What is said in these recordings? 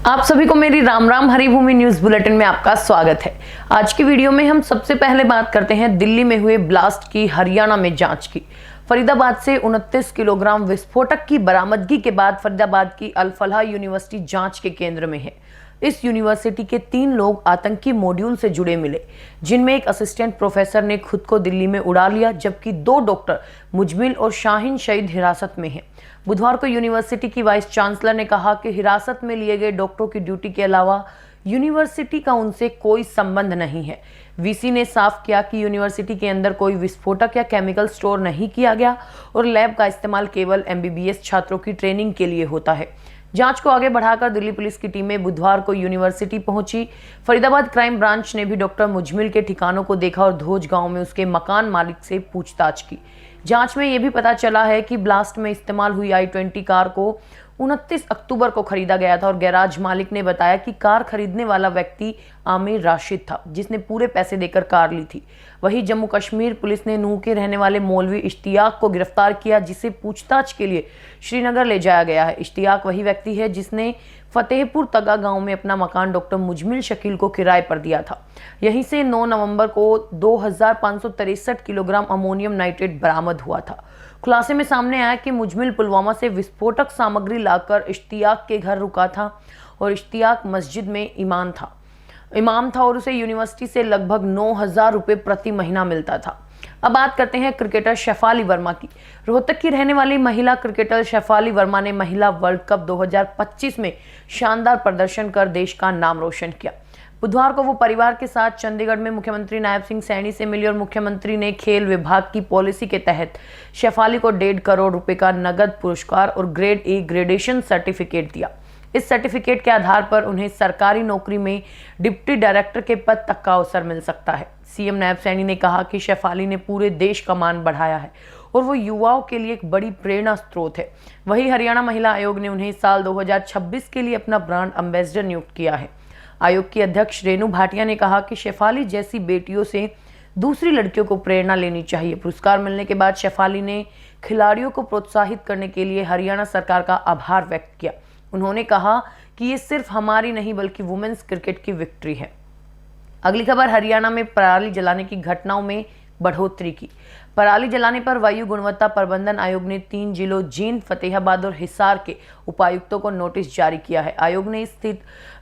आप सभी को मेरी राम राम हरिभूमि न्यूज बुलेटिन में आपका स्वागत है। आज की वीडियो में हम सबसे पहले बात करते हैं दिल्ली में हुए ब्लास्ट की, हरियाणा में जांच की। फरीदाबाद से 29 किलोग्राम विस्फोटक की बरामदगी के बाद फरीदाबाद की अल फलाह यूनिवर्सिटी जांच के केंद्र में है। इस यूनिवर्सिटी के 3 लोग आतंकी मॉड्यूल से जुड़े मिले, जिनमें एक असिस्टेंट प्रोफेसर ने खुद को दिल्ली में उड़ा लिया, जबकि 2 डॉक्टर मुजमिल और शाहीन शहीद हिरासत में हैं। बुधवार को यूनिवर्सिटी की वाइस चांसलर ने कहा कि हिरासत में लिए गए डॉक्टरों की ड्यूटी के अलावा यूनिवर्सिटी का उनसे कोई संबंध नहीं है। वीसी ने साफ किया कि यूनिवर्सिटी के अंदर कोई विस्फोटक या केमिकल स्टोर नहीं किया गया और लैब का इस्तेमाल केवल MBBS छात्रों की ट्रेनिंग के लिए होता है। जांच को आगे बढ़ाकर दिल्ली पुलिस की टीमें बुधवार को यूनिवर्सिटी पहुंची। फरीदाबाद क्राइम ब्रांच ने भी डॉक्टर मुजमिल के ठिकानों को देखा और धोज गांव में उसके मकान मालिक से पूछताछ की। जांच में यह भी पता चला है कि ब्लास्ट में इस्तेमाल हुई i20 कार को 29 अक्टूबर को खरीदा गया था और गैराज मालिक ने बताया कि कार खरीदने वाला व्यक्ति आमिर राशिद था, जिसने पूरे पैसे देकर कार ली थी। वहीं जम्मू कश्मीर पुलिस ने नूह के रहने वाले मौलवी इश्तियाक को गिरफ्तार किया, जिसे पूछताछ के लिए श्रीनगर ले जाया गया है। इश्तियाक वही व्यक्ति है जिसने फतेहपुर तगा गांव में अपना मकान डॉक्टर मुजमिल शकील को किराए पर दिया था। यहीं से 9 नवंबर को 2563 किलोग्राम अमोनियम नाइट्रेट बरामद हुआ था। खुलासे में सामने आया कि मुजमिल पुलवामा से विस्फोटक सामग्री लाकर इश्तियाक के घर रुका था और इश्तियाक मस्जिद में इमाम था और उसे यूनिवर्सिटी से लगभग 9,000 रुपये प्रति महीना मिलता था। अब बात करते हैं क्रिकेटर शेफाली वर्मा की। रोहतक की रहने वाली महिला क्रिकेटर शेफाली वर्मा ने महिला वर्ल्ड कप 2025 में शानदार प्रदर्शन कर देश का नाम रोशन किया। बुधवार को वो परिवार के साथ चंडीगढ़ में मुख्यमंत्री नायब सिंह सैनी से मिली और मुख्यमंत्री ने खेल विभाग की पॉलिसी के तहत शेफाली को 1.5 करोड़ रुपए का नगद पुरस्कार और ग्रेड A ग्रेडेशन सर्टिफिकेट दिया। इस सर्टिफिकेट के आधार पर उन्हें सरकारी नौकरी में डिप्टी डायरेक्टर के पद तक का अवसर मिल सकता है। सीएम नायब सैनी ने कहा कि शेफाली ने पूरे देश का मान बढ़ाया है और वो युवाओं के लिए एक बड़ी प्रेरणा स्रोत है। वहीं हरियाणा महिला आयोग ने उन्हें साल 2026 के लिए अपना ब्रांड एम्बेसडर नियुक्त किया है। आयोग की अध्यक्ष रेणु भाटिया ने कहा कि शेफाली जैसी बेटियों से दूसरी लड़कियों को प्रेरणा लेनी चाहिए। पुरस्कार मिलने के बाद शेफाली ने खिलाड़ियों को प्रोत्साहित करने के लिए हरियाणा सरकार का आभार व्यक्त किया। उन्होंने कहा कि ये सिर्फ हमारी नहीं बल्कि वुमेन्स क्रिकेट की विक्ट्री है। अगली खबर, हरियाणा में पराली जलाने की घटनाओं में बढ़ोतरी की। पराली जलाने पर वायु गुणवत्ता प्रबंधन आयोग ने 3 जिलों जींद, फतेहाबाद और हिसार के उपायुक्तों को नोटिस जारी किया है। आयोग ने इस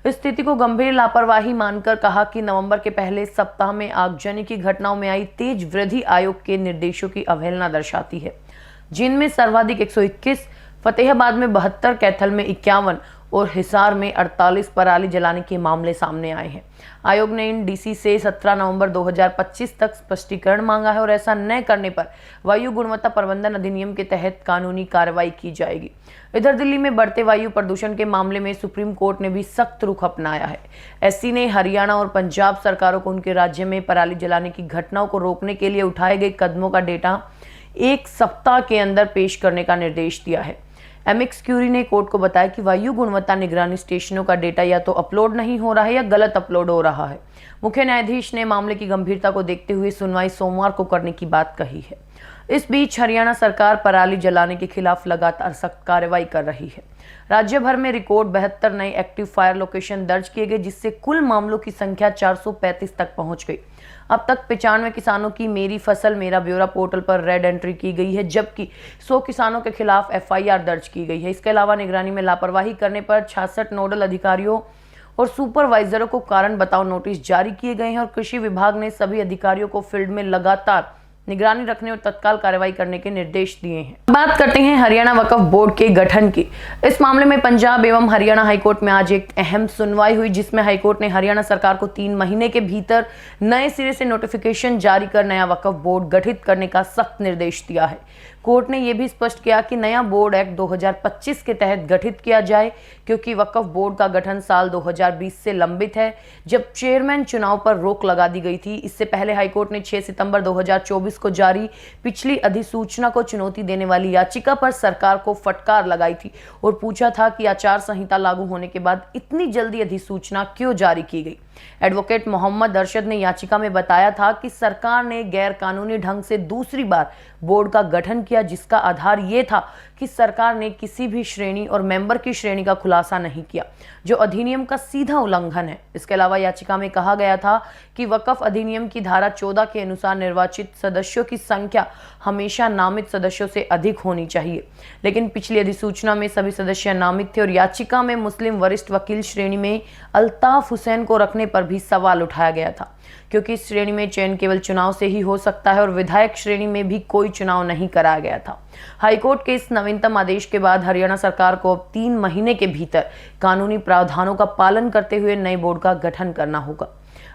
स्थिति को गंभीर लापरवाही मानकर कहा कि नवंबर के पहले सप्ताह में आगजनी की घटनाओं में आई तेज वृद्धि आयोग के निर्देशों की अवहेलना दर्शाती है। जींद में सर्वाधिक 121, फतेहाबाद में 72, कैथल में 51 और हिसार में 48 पराली जलाने के मामले सामने आए हैं। आयोग ने इन डीसी से 17 नवंबर 2025 तक स्पष्टीकरण मांगा है और ऐसा न करने पर वायु गुणवत्ता प्रबंधन अधिनियम के तहत कानूनी कार्रवाई की जाएगी। इधर दिल्ली में बढ़ते वायु प्रदूषण के मामले में सुप्रीम कोर्ट ने भी सख्त रुख अपनाया है। एससी ने हरियाणा और पंजाब सरकारों को उनके राज्य में पराली जलाने की घटनाओं को रोकने के लिए उठाए गए कदमों का डेटा 1 सप्ताह के अंदर पेश करने का निर्देश दिया है। एमएक्स क्यूरी ने कोर्ट को बताया कि वायु गुणवत्ता निगरानी स्टेशनों का डेटा या तो अपलोड नहीं हो रहा है या गलत अपलोड हो रहा है। मुख्य न्यायाधीश ने मामले की गंभीरता को देखते हुए सुनवाई सोमवार को करने की बात कही है। इस बीच हरियाणा सरकार पराली जलाने के खिलाफ लगातार सख्त कार्रवाई कर रही है। राज्य भर में रिकॉर्ड 72 नए एक्टिव फायर लोकेशन दर्ज किए गए, जिससे कुल मामलों की संख्या 435 तक पहुंच गई। अब तक 95 किसानों की मेरी फसल मेरा ब्यौरा पोर्टल पर रेड एंट्री की गई है, जबकि 100 किसानों के खिलाफ FIR दर्ज की गई है। इसके अलावा निगरानी में लापरवाही करने पर 66 नोडल अधिकारियों और सुपरवाइजरों को कारण बताओ नोटिस जारी किए गए हैं और कृषि विभाग ने सभी अधिकारियों को फील्ड में लगातार निगरानी रखने और तत्काल कार्रवाई करने के निर्देश दिए हैं। बात करते हैं हरियाणा वक्फ बोर्ड के गठन की। इस मामले में पंजाब एवं हरियाणा हाईकोर्ट में आज एक अहम सुनवाई हुई, जिसमें हाईकोर्ट ने हरियाणा सरकार को 3 महीने के भीतर नए सिरे से नोटिफिकेशन जारी कर नया वक्फ बोर्ड गठित करने का सख्त निर्देश दिया है। कोर्ट ने यह भी स्पष्ट किया कि नया बोर्ड एक्ट 2025 के तहत गठित किया जाए, क्योंकि वक्फ बोर्ड का गठन साल 2020 से लंबित है, जब चेयरमैन चुनाव पर रोक लगा दी गई थी। इससे पहले हाईकोर्ट ने 6 सितंबर 2024 को जारी पिछली अधिसूचना को चुनौती देने वाली याचिका पर सरकार को फटकार लगाई थी और पूछा था कि आचार संहिता लागू होने के बाद इतनी जल्दी अधिसूचना क्यों जारी की गई। एडवोकेट मोहम्मद अरशद ने याचिका में बताया था कि सरकार ने गैर कानूनी ढंग से दूसरी बार बोर्ड का गठन किया, जिसका आधार ये था कि सरकार ने किसी भी श्रेणी और मेंबर की श्रेणी का खुलासा नहीं किया, जो अधिनियम का सीधा उल्लंघन है। इसके अलावा याचिका में कहा गया था कि वक्फ अधिनियम की धारा 14 के अनुसार निर्वाचित सदस्यों की संख्या हमेशा नामित सदस्यों से अधिक होनी चाहिए, लेकिन पिछली अधिसूचना में सभी सदस्य नामित थे और याचिका में मुस्लिम वरिष्ठ वकील श्रेणी में अल्ताफ हुसैन को रखने पर भी सवाल उठाया गया था, क्योंकि इस श्रेणी में चयन केवल चुनाव से ही हो सकता है और विधायक श्रेणी में भी कोई चुनाव नहीं कराया गया था। हाईकोर्ट के इस नवीनतम आदेश के बाद हरियाणा सरकार को अब 3 महीने के भीतर कानूनी प्रावधानों का पालन करते हुए नए बोर्ड का गठन करना होगा।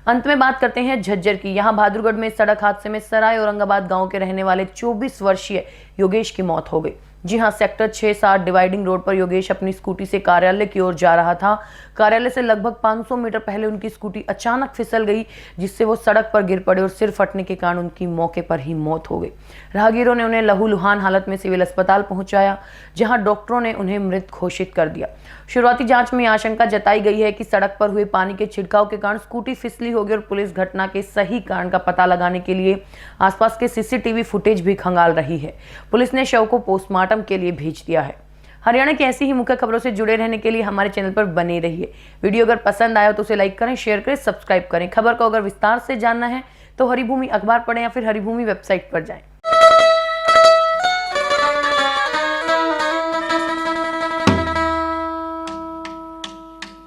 अंत में बात करते हैं झज्जर की। यहाँ बहादुरगढ़ में सड़क हादसे में सराय औरंगाबाद गांव के रहने वाले 24 वर्षीय योगेश की मौत हो गई। जी हां, सेक्टर 6-7 डिवाइडिंग रोड पर योगेश अपनी स्कूटी से कार्यालय की ओर जा रहा था। कार्यालय से लगभग 500 मीटर पहले उनकी स्कूटी अचानक फिसल गई, जिससे वो सड़क पर गिर पड़े और सिर फटने के कारण उनकी मौके पर ही मौत हो गई। राहगीरों ने उन्हें लहूलुहान हालत में सिविल अस्पताल पहुंचाया, जहां डॉक्टरों ने उन्हें मृत घोषित कर दिया। शुरुआती जांच में आशंका जताई गई है कि सड़क पर हुए पानी के छिड़काव के कारण स्कूटी फिसली होगी और पुलिस घटना के सही कारण का पता लगाने के लिए आसपास के सीसीटीवी फुटेज भी खंगाल रही है। पुलिस ने शव को पोस्टमार्टम के लिए भेज दिया है। हरियाणा की ऐसी ही मुख्य खबरों से जुड़े रहने के लिए हमारे चैनल पर बने रहिए। वीडियो अगर पसंद आया तो उसे लाइक करें, शेयर करें, सब्सक्राइब करें। खबर को अगर विस्तार से जानना है तो हरिभूमि अखबार पढ़ें या फिर हरिभूमि वेबसाइट पर जाएं।